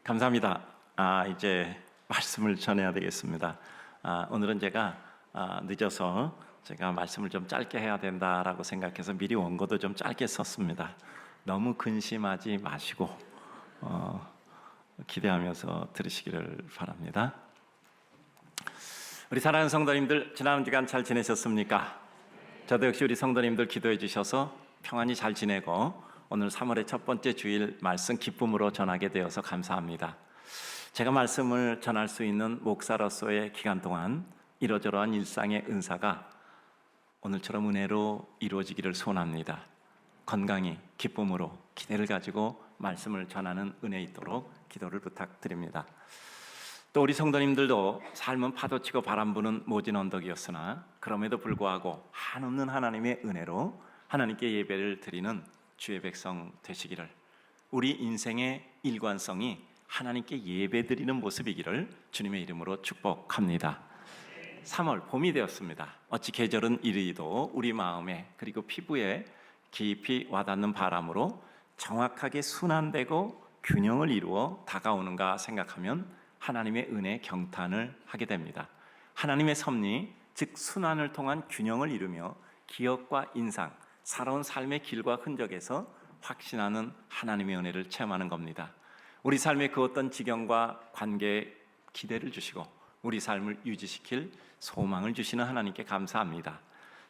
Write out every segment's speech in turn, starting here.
감사합니다. 이제 말씀을 전해야 되겠습니다. 오늘은 제가 늦어서 제가 말씀을 좀 짧게 해야 된다라고 생각해서 미리 원고도 좀 짧게 썼습니다. 너무 근심하지 마시고 기대하면서 들으시기를 바랍니다. 우리 사랑하는 성도님들, 지난 주간 잘 지내셨습니까? 저도 역시 우리 성도님들 기도해 주셔서 평안히 잘 지내고 오늘 3월의 첫 번째 주일 말씀 기쁨으로 전하게 되어서 감사합니다. 제가 말씀을 전할 수 있는 목사로서의 기간 동안 이러저러한 일상의 은사가 오늘처럼 은혜로 이루어지기를 소원합니다. 건강히 기쁨으로 기대를 가지고 말씀을 전하는 은혜 있도록 기도를 부탁드립니다. 또 우리 성도님들도 삶은 파도치고 바람 부는 모진 언덕이었으나 그럼에도 불구하고 한없는 하나님의 은혜로 하나님께 예배를 드리는 주의 백성 되시기를, 우리 인생의 일관성이 하나님께 예배 드리는 모습이기를 주님의 이름으로 축복합니다. 3월 봄이 되었습니다. 어찌 계절은 이르이도 우리 마음에 그리고 피부에 깊이 와닿는 바람으로 정확하게 순환되고 균형을 이루어 다가오는가 생각하면 하나님의 은혜에 경탄을 하게 됩니다. 하나님의 섭리, 즉 순환을 통한 균형을 이루며 기억과 인상, 살아온 삶의 길과 흔적에서 확신하는 하나님의 은혜를 체험하는 겁니다. 우리 삶의 그 어떤 지경과 관계에 기대를 주시고 우리 삶을 유지시킬 소망을 주시는 하나님께 감사합니다.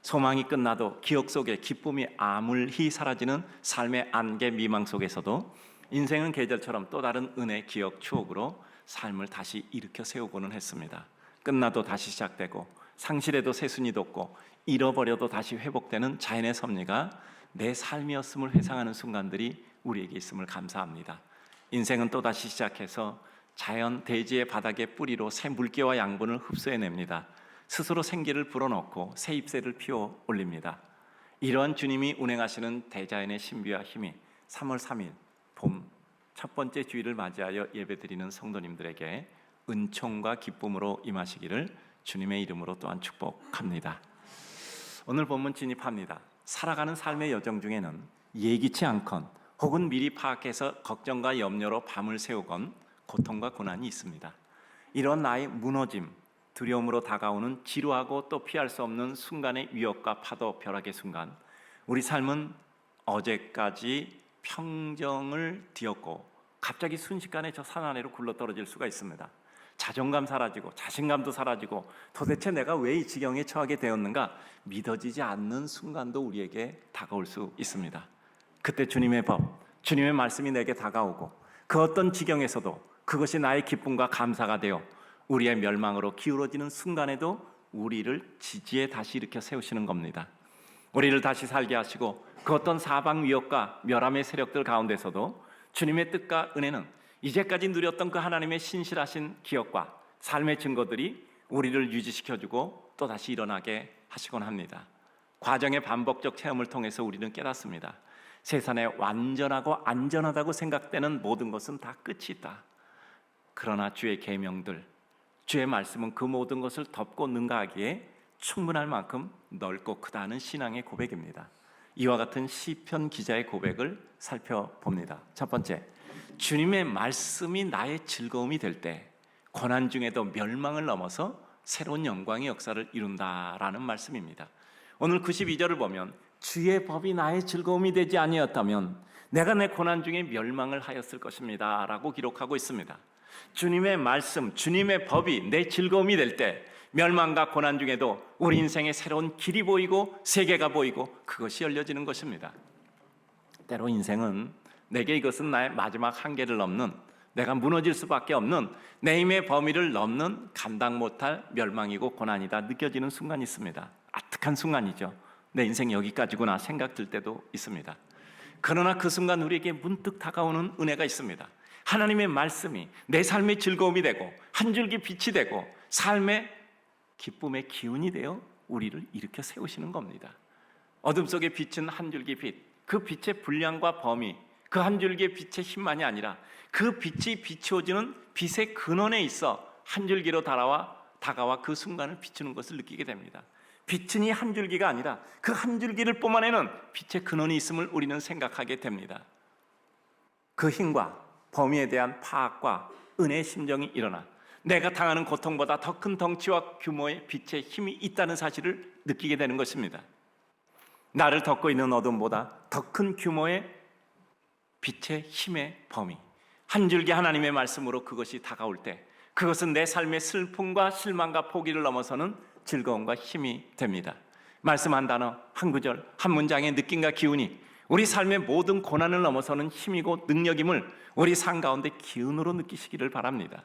소망이 끝나도 기억 속에 기쁨이 아물히 사라지는 삶의 안개 미망 속에서도 인생은 계절처럼 또 다른 은혜, 기억, 추억으로 삶을 다시 일으켜 세우고는 했습니다. 끝나도 다시 시작되고 상실해도 새순이 돋고 잃어버려도 다시 회복되는 자연의 섭리가 내 삶이었음을 회상하는 순간들이 우리에게 있음을 감사합니다. 인생은 또다시 시작해서 자연 대지의 바닥에 뿌리로 새 물기와 양분을 흡수해냅니다. 스스로 생기를 불어넣고 새 잎새를 피워 올립니다. 이러한 주님이 운행하시는 대자연의 신비와 힘이 3월 3일 봄 첫 번째 주일을 맞이하여 예배드리는 성도님들에게 은총과 기쁨으로 임하시기를 주님의 이름으로 또한 축복합니다. 오늘 본문 진입합니다. 살아가는 삶의 여정 중에는 예기치 않건 혹은 미리 파악해서 걱정과 염려로 밤을 새우건 고통과 고난이 있습니다. 이런 나의 무너짐, 두려움으로 다가오는 지루하고 또 피할 수 없는 순간의 위협과 파도, 벼락의 순간, 우리 삶은 어제까지 평정을 뒤엎고 갑자기 순식간에 저 산 아래로 굴러떨어질 수가 있습니다. 자존감 사라지고 자신감도 사라지고 도대체 내가 왜 이 지경에 처하게 되었는가 믿어지지 않는 순간도 우리에게 다가올 수 있습니다. 그때 주님의 법, 주님의 말씀이 내게 다가오고 그 어떤 지경에서도 그것이 나의 기쁨과 감사가 되어 우리의 멸망으로 기울어지는 순간에도 우리를 지지에 다시 일으켜 세우시는 겁니다. 우리를 다시 살게 하시고 그 어떤 사방 위협과 멸함의 세력들 가운데서도 주님의 뜻과 은혜는 이제까지 누렸던 그 하나님의 신실하신 기억과 삶의 증거들이 우리를 유지시켜주고 또다시 일어나게 하시곤 합니다. 과정의 반복적 체험을 통해서 우리는 깨닫습니다. 세상에 완전하고 안전하다고 생각되는 모든 것은 다 끝이 있다. 그러나 주의 계명들, 주의 말씀은 그 모든 것을 덮고 능가하기에 충분할 만큼 넓고 크다는 신앙의 고백입니다. 이와 같은 시편 기자의 고백을 살펴봅니다. 첫 번째, 주님의 말씀이 나의 즐거움이 될 때 고난 중에도 멸망을 넘어서 새로운 영광의 역사를 이룬다라는 말씀입니다. 오늘 92절을 보면 주의 법이 나의 즐거움이 되지 아니었다면 내가 내 고난 중에 멸망을 하였을 것입니다 라고 기록하고 있습니다. 주님의 말씀, 주님의 법이 내 즐거움이 될 때 멸망과 고난 중에도 우리 인생에 새로운 길이 보이고 세계가 보이고 그것이 열려지는 것입니다. 때로 인생은 내게 이것은 나의 마지막 한계를 넘는, 내가 무너질 수밖에 없는 내 힘의 범위를 넘는 감당 못할 멸망이고 고난이다 느껴지는 순간이 있습니다. 아득한 순간이죠. 내 인생 여기까지구나 생각들 때도 있습니다. 그러나 그 순간 우리에게 문득 다가오는 은혜가 있습니다. 하나님의 말씀이 내 삶의 즐거움이 되고 한 줄기 빛이 되고 삶의 기쁨의 기운이 되어 우리를 일으켜 세우시는 겁니다. 어둠 속에 비친 한 줄기 빛, 그 빛의 분량과 범위, 그 한 줄기의 빛의 힘만이 아니라 그 빛이 비추어지는 빛의 근원에 있어 한 줄기로 다가와 그 순간을 비추는 것을 느끼게 됩니다. 빛은 이 한 줄기가 아니라 그 한 줄기를 뿜어내는 빛의 근원이 있음을 우리는 생각하게 됩니다. 그 힘과 범위에 대한 파악과 은혜의 심정이 일어나 내가 당하는 고통보다 더 큰 덩치와 규모의 빛의 힘이 있다는 사실을 느끼게 되는 것입니다. 나를 덮고 있는 어둠보다 더 큰 규모의 빛의 힘의 범위, 한 줄기 하나님의 말씀으로 그것이 다가올 때 그것은 내 삶의 슬픔과 실망과 포기를 넘어서는 즐거움과 힘이 됩니다. 말씀 한 단어, 한 구절, 한 문장의 느낌과 기운이 우리 삶의 모든 고난을 넘어서는 힘이고 능력임을 우리 삶 가운데 기운으로 느끼시기를 바랍니다.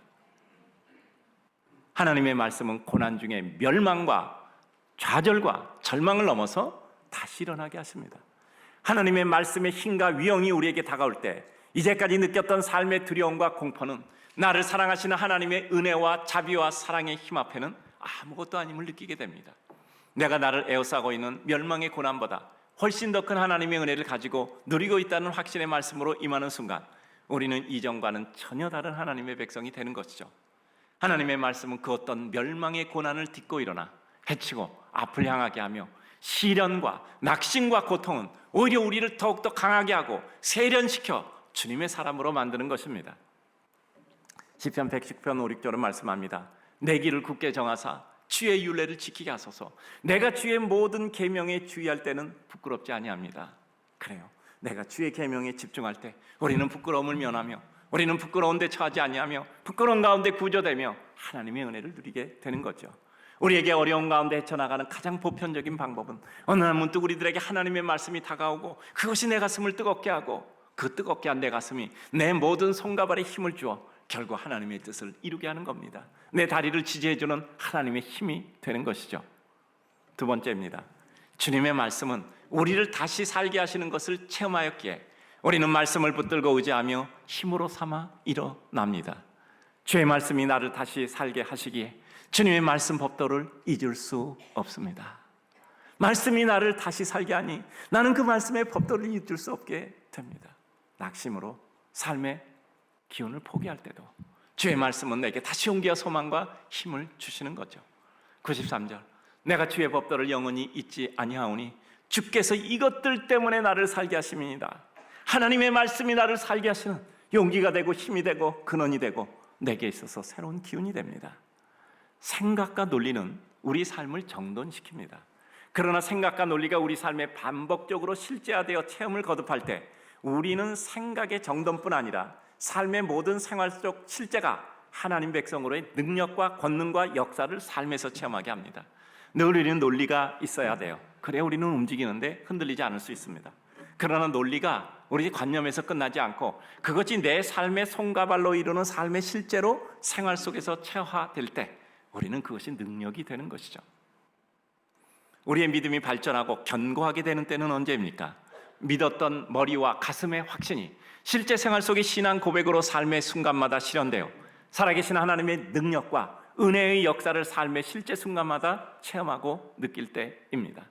하나님의 말씀은 고난 중에 멸망과 좌절과 절망을 넘어서 다시 일어나게 하십니다. 하나님의 말씀의 힘과 위엄이 우리에게 다가올 때 이제까지 느꼈던 삶의 두려움과 공포는 나를 사랑하시는 하나님의 은혜와 자비와 사랑의 힘 앞에는 아무것도 아님을 느끼게 됩니다. 내가 나를 에워싸고 있는 멸망의 고난보다 훨씬 더 큰 하나님의 은혜를 가지고 누리고 있다는 확신의 말씀으로 임하는 순간 우리는 이전과는 전혀 다른 하나님의 백성이 되는 것이죠. 하나님의 말씀은 그 어떤 멸망의 고난을 딛고 일어나 해치고 앞을 향하게 하며 시련과 낙심과 고통은 오히려 우리를 더욱더 강하게 하고 세련시켜 주님의 사람으로 만드는 것입니다. 시편 110편 5, 6절은 말씀합니다. 내 길을 굳게 정하사 주의 율례를 지키게 하소서. 내가 주의 모든 계명에 주의할 때는 부끄럽지 아니합니다. 그래요. 내가 주의 계명에 집중할 때 우리는 부끄러움을 면하며 우리는 부끄러운 데 처하지 아니하며 부끄러운 가운데 구조되며 하나님의 은혜를 누리게 되는 거죠. 우리에게 어려운 가운데 헤쳐나가는 가장 보편적인 방법은 어느 날 문득 우리들에게 하나님의 말씀이 다가오고 그것이 내 가슴을 뜨겁게 하고 그 뜨겁게 한 내 가슴이 내 모든 손과 발에 힘을 주어 결국 하나님의 뜻을 이루게 하는 겁니다. 내 다리를 지지해주는 하나님의 힘이 되는 것이죠. 두 번째입니다. 주님의 말씀은 우리를 다시 살게 하시는 것을 체험하였기에 우리는 말씀을 붙들고 의지하며 힘으로 삼아 일어납니다. 주의 말씀이 나를 다시 살게 하시기에 주님의 말씀 법도를 잊을 수 없습니다. 말씀이 나를 다시 살게 하니 나는 그 말씀의 법도를 잊을 수 없게 됩니다. 낙심으로 삶의 기운을 포기할 때도 주의 말씀은 내게 다시 용기와 소망과 힘을 주시는 거죠. 93절 내가 주의 법도를 영원히 잊지 아니하오니 주께서 이것들 때문에 나를 살게 하심이니이다. 하나님의 말씀이 나를 살게 하시는 용기가 되고 힘이 되고 근원이 되고 내게 있어서 새로운 기운이 됩니다. 생각과 논리는 우리 삶을 정돈시킵니다. 그러나 생각과 논리가 우리 삶에 반복적으로 실제화되어 체험을 거듭할 때 우리는 생각의 정돈뿐 아니라 삶의 모든 생활 속 실제가 하나님 백성으로의 능력과 권능과 역사를 삶에서 체험하게 합니다. 늘 우리는 논리가 있어야 돼요. 그래야 우리는 움직이는데 흔들리지 않을 수 있습니다. 그러나 논리가 우리 관념에서 끝나지 않고 그것이 내 삶의 손과 발로 이루는 삶의 실제로 생활 속에서 체화될 때 우리는 그것이 능력이 되는 것이죠. 우리의 믿음이 발전하고 견고하게 되는 때는 언제입니까? 믿었던 머리와 가슴의 확신이 실제 생활 속의 신앙 고백으로 삶의 순간마다 실현되어 살아계신 하나님의 능력과 은혜의 역사를 삶의 실제 순간마다 체험하고 느낄 때입니다.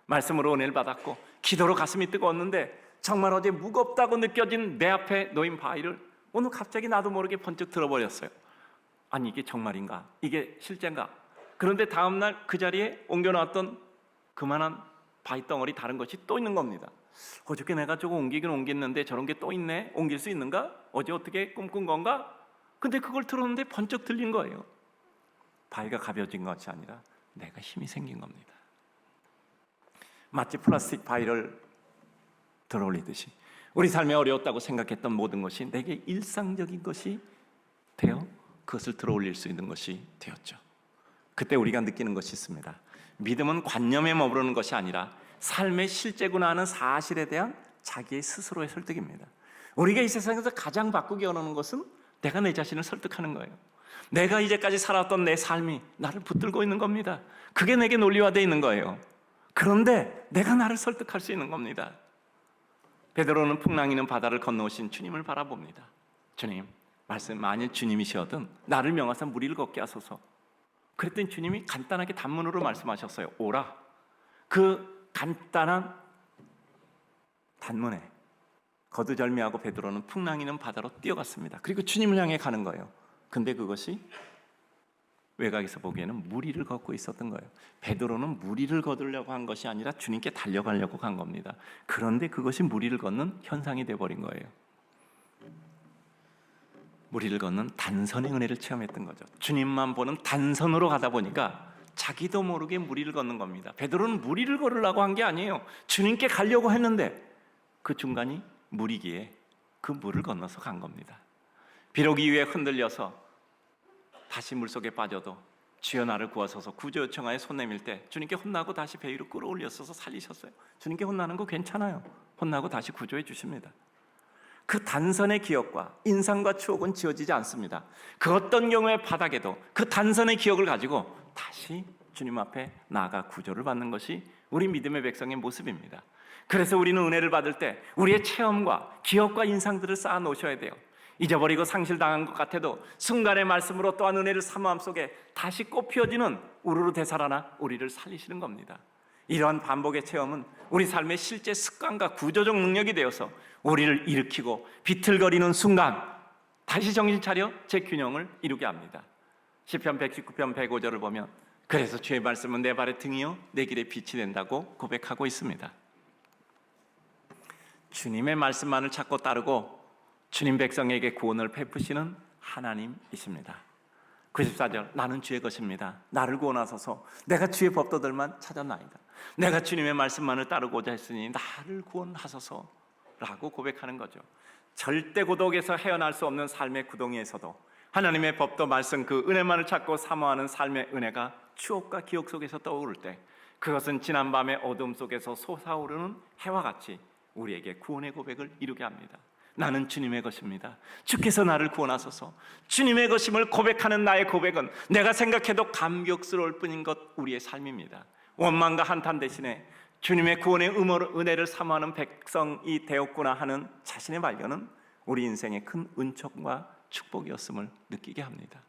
말씀으로 은혜를 받았고 기도로 가슴이 뜨거웠는데 정말 어제 무겁다고 느껴진 내 앞에 놓인 바위를 오늘 갑자기 나도 모르게 번쩍 들어버렸어요. 아니 이게 정말인가? 이게 실제인가? 그런데 다음날 그 자리에 옮겨놨던 그만한 바위 덩어리 다른 것이 또 있는 겁니다. 어저께 내가 저거 옮기긴 옮겼는데 저런 게 또 있네? 옮길 수 있는가? 어제 어떻게 꿈꾼 건가? 근데 그걸 들었는데 번쩍 들린 거예요. 바위가 가벼워진 것이 아니라 내가 힘이 생긴 겁니다. 마치 플라스틱 바위를 들어올리듯이 우리 삶에 어려웠다고 생각했던 모든 것이 내게 일상적인 것이 되어 그것을 들어올릴 수 있는 것이 되었죠. 그때 우리가 느끼는 것이 있습니다. 믿음은 관념에 머무르는 것이 아니라 삶의 실제구나 하는 사실에 대한 자기의 스스로의 설득입니다. 우리가 이 세상에서 가장 바꾸기 어려운 것은 내가 내 자신을 설득하는 거예요. 내가 이제까지 살았던 내 삶이 나를 붙들고 있는 겁니다. 그게 내게 논리화되어 있는 거예요. 그런데 내가 나를 설득할 수 있는 겁니다. 베드로는 풍랑이는 바다를 건너오신 주님을 바라봅니다. 주님, 말씀 만일 주님이시거든 나를 명하사 무리를 걷게 하소서. 그랬더니 주님이 간단하게 단문으로 말씀하셨어요. 오라. 그 간단한 단문에 거두절미하고 베드로는 풍랑이는 바다로 뛰어갔습니다. 그리고 주님을 향해 가는 거예요. 근데 그것이 외곽에서 보기에는 무리를 걷고 있었던 거예요. 베드로는 무리를 거두려고 한 것이 아니라 주님께 달려가려고 간 겁니다. 그런데 그것이 무리를 걷는 현상이 되어버린 거예요. 무리를 걷는 단선의 은혜를 체험했던 거죠. 주님만 보는 단선으로 가다 보니까 자기도 모르게 무리를 걷는 겁니다. 베드로는 무리를 걸으려고 한 게 아니에요. 주님께 가려고 했는데 그 중간이 물이기에 그 물을 건너서 간 겁니다. 비록 이후에 흔들려서 다시 물속에 빠져도 주여 나를 구하소서 구조 요청하에 손 내밀 때 주님께 혼나고 다시 배 위로 끌어올렸어서 살리셨어요. 주님께 혼나는 거 괜찮아요. 혼나고 다시 구조해 주십니다. 그 단선의 기억과 인상과 추억은 지워지지 않습니다. 그 어떤 경우의 바닥에도 그 단선의 기억을 가지고 다시 주님 앞에 나아가 구조를 받는 것이 우리 믿음의 백성의 모습입니다. 그래서 우리는 은혜를 받을 때 우리의 체험과 기억과 인상들을 쌓아 놓으셔야 돼요. 잊어버리고 상실당한 것 같아도 순간의 말씀으로 또한 은혜를 사모함 속에 다시 꽃피어지는 우르르 되살아나 우리를 살리시는 겁니다. 이러한 반복의 체험은 우리 삶의 실제 습관과 구조적 능력이 되어서 우리를 일으키고 비틀거리는 순간 다시 정신 차려 재균형을 이루게 합니다. 시편 119편 105절을 보면 그래서 주의 말씀은 내 발의 등이요 내 길의 빛이 된다고 고백하고 있습니다. 주님의 말씀만을 찾고 따르고 주님 백성에게 구원을 베푸시는 하나님이십니다. 94절 나는 주의 것입니다. 나를 구원하소서. 내가 주의 법도들만 찾았나이다. 내가 주님의 말씀만을 따르고자 했으니 나를 구원하소서 라고 고백하는 거죠. 절대 고독에서 헤어날 수 없는 삶의 구덩이에서도 하나님의 법도 말씀 그 은혜만을 찾고 사모하는 삶의 은혜가 추억과 기억 속에서 떠오를 때 그것은 지난밤의 어둠 속에서 솟아오르는 해와 같이 우리에게 구원의 고백을 이루게 합니다. 나는 주님의 것입니다. 주께서 나를 구원하소서. 주님의 것임을 고백하는 나의 고백은 내가 생각해도 감격스러울 뿐인 것 우리의 삶입니다. 원망과 한탄 대신에 주님의 구원의 은혜를 사모하는 백성이 되었구나 하는 자신의 발견은 우리 인생의 큰 은총과 축복이었음을 느끼게 합니다.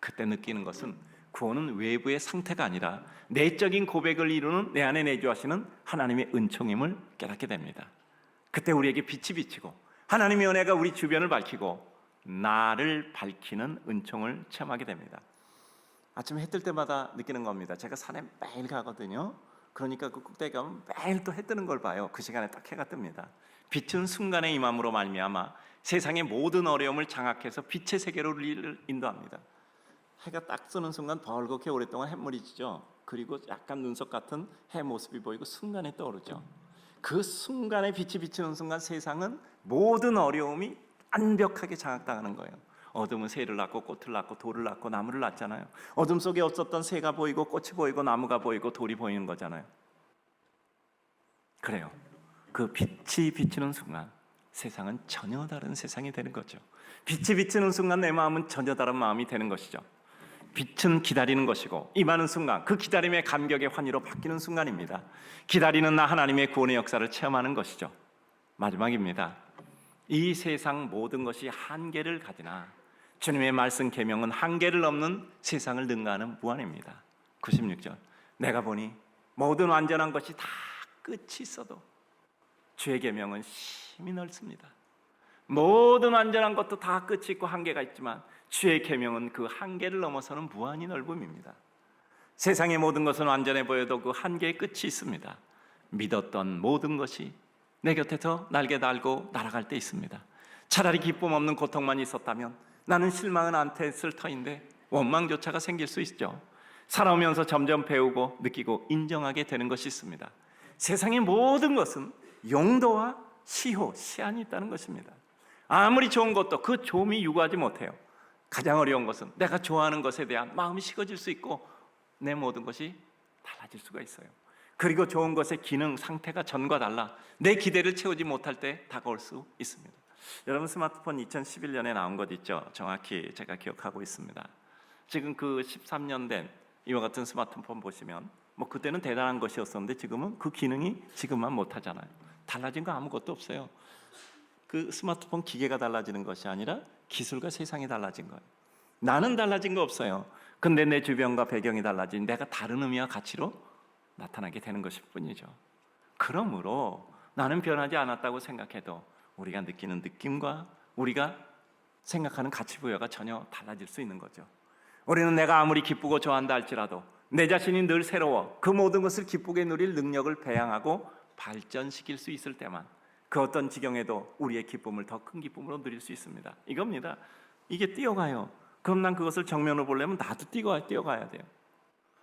그때 느끼는 것은 구원은 외부의 상태가 아니라 내적인 고백을 이루는 내 안에 내주하시는 하나님의 은총임을 깨닫게 됩니다. 그때 우리에게 빛이 비치고 하나님의 은혜가 우리 주변을 밝히고 나를 밝히는 은총을 체험하게 됩니다. 아침에 해 뜰 때마다 느끼는 겁니다. 제가 산에 매일 가거든요. 그러니까 그 꼭대기 가면 매일 또 해 뜨는 걸 봐요. 그 시간에 딱 해가 뜹니다. 빛은 순간의 임함으로 말미암아 세상의 모든 어려움을 장악해서 빛의 세계로 우리를 인도합니다. 해가 딱 뜨는 순간 벌겋게 오랫동안 햇물이 지죠. 그리고 약간 눈썹 같은 해 모습이 보이고 순간에 떠오르죠. 그 순간에 빛이 비치는 순간 세상은 모든 어려움이 완벽하게 장악당하는 거예요. 어둠은 새를 낳고 꽃을 낳고 돌을 낳고 나무를 낳잖아요. 어둠 속에 없었던 새가 보이고 꽃이 보이고 나무가 보이고 돌이 보이는 거잖아요. 그래요. 그 빛이 비치는 순간 세상은 전혀 다른 세상이 되는 거죠. 빛이 비치는 순간 내 마음은 전혀 다른 마음이 되는 것이죠. 빛은 기다리는 것이고 임하는 순간 그 기다림의 감격의 환희로 바뀌는 순간입니다. 기다리는 나 하나님의 구원의 역사를 체험하는 것이죠. 마지막입니다. 이 세상 모든 것이 한계를 가지나 주님의 말씀 계명은 한계를 넘는 세상을 능가하는 무한입니다. 96절 내가 보니 모든 완전한 것이 다 끝이 있어도 주의 계명은 심히 넓습니다. 모든 완전한 것도 다 끝이 있고 한계가 있지만 주의 계명은 그 한계를 넘어서는 무한히 넓음입니다. 세상의 모든 것은 완전해 보여도 그 한계에 끝이 있습니다. 믿었던 모든 것이 내 곁에서 날개 달고 날아갈 때 있습니다. 차라리 기쁨 없는 고통만 있었다면 나는 실망은 않댔을 터인데 원망조차가 생길 수 있죠. 살아오면서 점점 배우고 느끼고 인정하게 되는 것이 있습니다. 세상의 모든 것은 용도와 시호, 시한이 있다는 것입니다. 아무리 좋은 것도 그 좋음이 유구하지 못해요. 가장 어려운 것은 내가 좋아하는 것에 대한 마음이 식어질 수 있고 내 모든 것이 달라질 수가 있어요. 그리고 좋은 것의 기능, 상태가 전과 달라 내 기대를 채우지 못할 때 다가올 수 있습니다. 여러분 스마트폰 2011년에 나온 것 있죠? 정확히 제가 기억하고 있습니다. 지금 그 13년 된 이와 같은 스마트폰 보시면 뭐 그때는 대단한 것이었었는데 지금은 그 기능이 지금만 못하잖아요. 달라진 거 아무것도 없어요. 그 스마트폰 기계가 달라지는 것이 아니라 기술과 세상이 달라진 거예요. 나는 달라진 거 없어요. 근데 내 주변과 배경이 달라진 내가 다른 의미와 가치로 나타나게 되는 것일 뿐이죠. 그러므로 나는 변하지 않았다고 생각해도 우리가 느끼는 느낌과 우리가 생각하는 가치 부여가 전혀 달라질 수 있는 거죠. 우리는 내가 아무리 기쁘고 좋아한다 할지라도 내 자신이 늘 새로워 그 모든 것을 기쁘게 누릴 능력을 배양하고 발전시킬 수 있을 때만 그 어떤 지경에도 우리의 기쁨을 더 큰 기쁨으로 누릴 수 있습니다. 이겁니다. 이게 뛰어가요. 그럼 난 그것을 정면으로 보려면 나도 뛰어가야 돼요.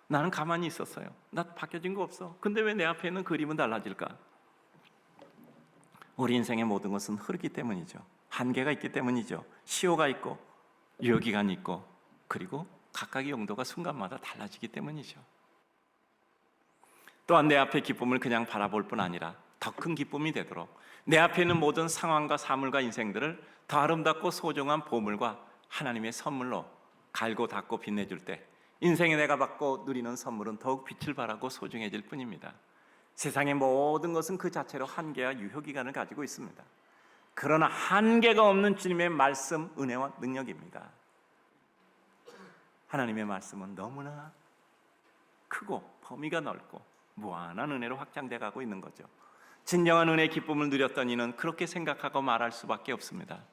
나는 가만히 있었어요. 나 바뀌어진 거 없어. 근데 왜 내 앞에 있는 그림은 달라질까? 우리 인생의 모든 것은 흐르기 때문이죠. 한계가 있기 때문이죠. 시효가 있고 유효기간이 있고 그리고 각각의 용도가 순간마다 달라지기 때문이죠. 또한 내 앞의 기쁨을 그냥 바라볼 뿐 아니라 더 큰 기쁨이 되도록 내 앞에 있는 모든 상황과 사물과 인생들을 더 아름답고 소중한 보물과 하나님의 선물로 갈고 닦고 빛내줄 때 인생에 내가 받고 누리는 선물은 더욱 빛을 발하고 소중해질 뿐입니다. 세상의 모든 것은 그 자체로 한계와 유효기간을 가지고 있습니다. 그러나 한계가 없는 주님의 말씀, 은혜와 능력입니다. 하나님의 말씀은 너무나 크고 범위가 넓고 무한한 은혜로 확장돼 가고 있는 거죠. 진정한 은혜의 기쁨을 누렸던 이는 그렇게 생각하고 말할 수밖에 없습니다.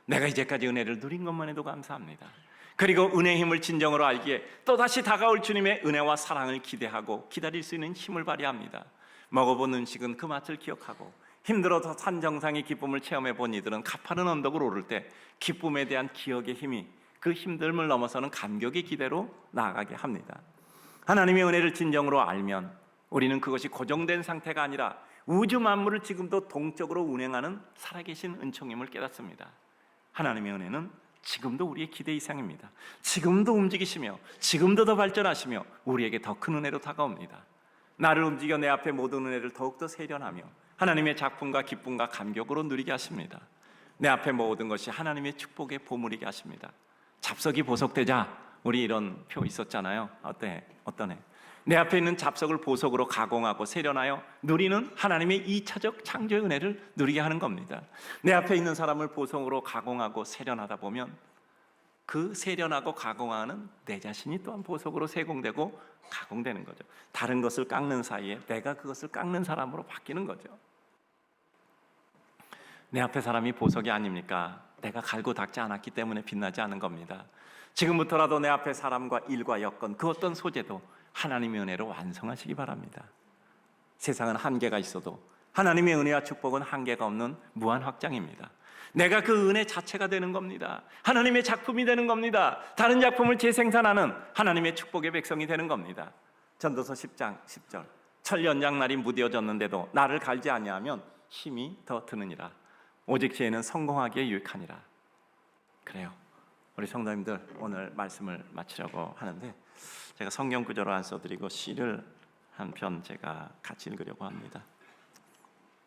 내가 이제까지 은혜를 누린 것만 해도 감사합니다. 그리고 은혜의 힘을 진정으로 알기에 또다시 다가올 주님의 은혜와 사랑을 기대하고 기다릴 수 있는 힘을 발휘합니다. 먹어본 음식은 그 맛을 기억하고 힘들어서 산 정상의 기쁨을 체험해 본 이들은 가파른 언덕을 오를 때 기쁨에 대한 기억의 힘이 그 힘듦을 넘어서는 감격의 기대로 나아가게 합니다. 하나님의 은혜를 진정으로 알면 우리는 그것이 고정된 상태가 아니라 우주 만물을 지금도 동적으로 운행하는 살아계신 은총임을 깨닫습니다. 하나님의 은혜는 지금도 우리의 기대 이상입니다. 지금도 움직이시며 지금도 더 발전하시며 우리에게 더 큰 은혜로 다가옵니다. 나를 움직여 내 앞에 모든 은혜를 더욱더 세련하며 하나님의 작품과 기쁨과 감격으로 누리게 하십니다. 내 앞에 모든 것이 하나님의 축복의 보물이게 하십니다. 잡석이 보석되자 우리 이런 표 있었잖아요. 어떤 애? 내 앞에 있는 잡석을 보석으로 가공하고 세련하여 누리는 하나님의 2차적 창조의 은혜를 누리게 하는 겁니다. 내 앞에 있는 사람을 보석으로 가공하고 세련하다 보면 그 세련하고 가공하는 내 자신이 또한 보석으로 세공되고 가공되는 거죠. 다른 것을 깎는 사이에 내가 그것을 깎는 사람으로 바뀌는 거죠. 내 앞에 사람이 보석이 아닙니까? 내가 갈고 닦지 않았기 때문에 빛나지 않은 겁니다. 지금부터라도 내 앞에 사람과 일과 여건 그 어떤 소재도 하나님의 은혜로 완성하시기 바랍니다. 세상은 한계가 있어도 하나님의 은혜와 축복은 한계가 없는 무한 확장입니다. 내가 그 은혜 자체가 되는 겁니다. 하나님의 작품이 되는 겁니다. 다른 작품을 재생산하는 하나님의 축복의 백성이 되는 겁니다. 전도서 10장 10절 철 연장날이 무뎌졌는데도 나를 갈지 아니하면 힘이 더 드느니라. 오직 지혜는 성공하기에 유익하니라. 그래요. 우리 성도님들 오늘 말씀을 마치려고 하는데 제가 성경 구절을 안 써드리고 시를 한 편 제가 같이 읽으려고 합니다.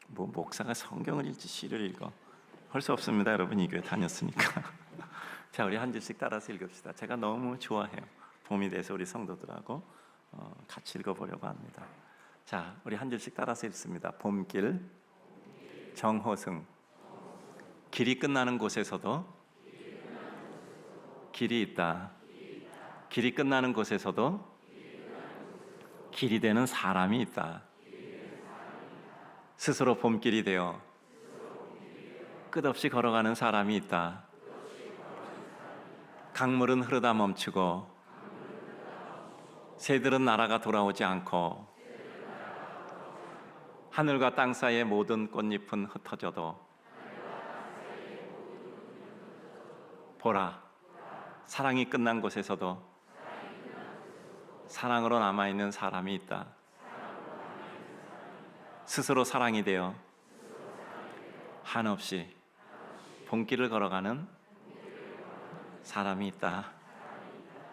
뭐 목사가 성경을 읽지 시를 읽어? 할 수 없습니다. 여러분 이 교회 다녔으니까. 자, 우리 한 줄씩 따라서 읽읍시다. 제가 너무 좋아해요. 봄이 돼서 우리 성도들하고 같이 읽어보려고 합니다. 자, 우리 한 줄씩 따라서 읽습니다. 봄길 정호승 길이 끝나는 곳에서도 길이 있다. 길이 끝나는 곳에서도 길이 되는 사람이 있다. 스스로 봄길이 되어 끝없이 걸어가는 사람이 있다. 강물은 흐르다 멈추고 새들은 날아가 돌아오지 않고 하늘과 땅 사이의 모든 꽃잎은 흩어져도 보라, 사랑이 끝난 곳에서도 사랑으로 남아있는 사람이 있다. 스스로 사랑이 되어 한없이 봄길을 걸어가는 사람이 있다.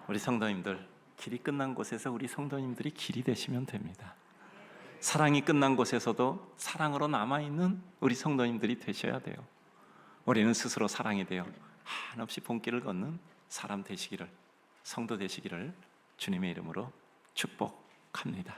우리 성도님들, 길이 끝난 곳에서 우리 성도님들이 길이 되시면 됩니다. 사랑이 끝난 곳에서도 사랑으로 남아있는 우리 성도님들이 되셔야 돼요. 우리는 스스로 사랑이 되어 한없이 봄길을 걷는 사람 되시기를, 성도 되시기를 주님의 이름으로 축복합니다.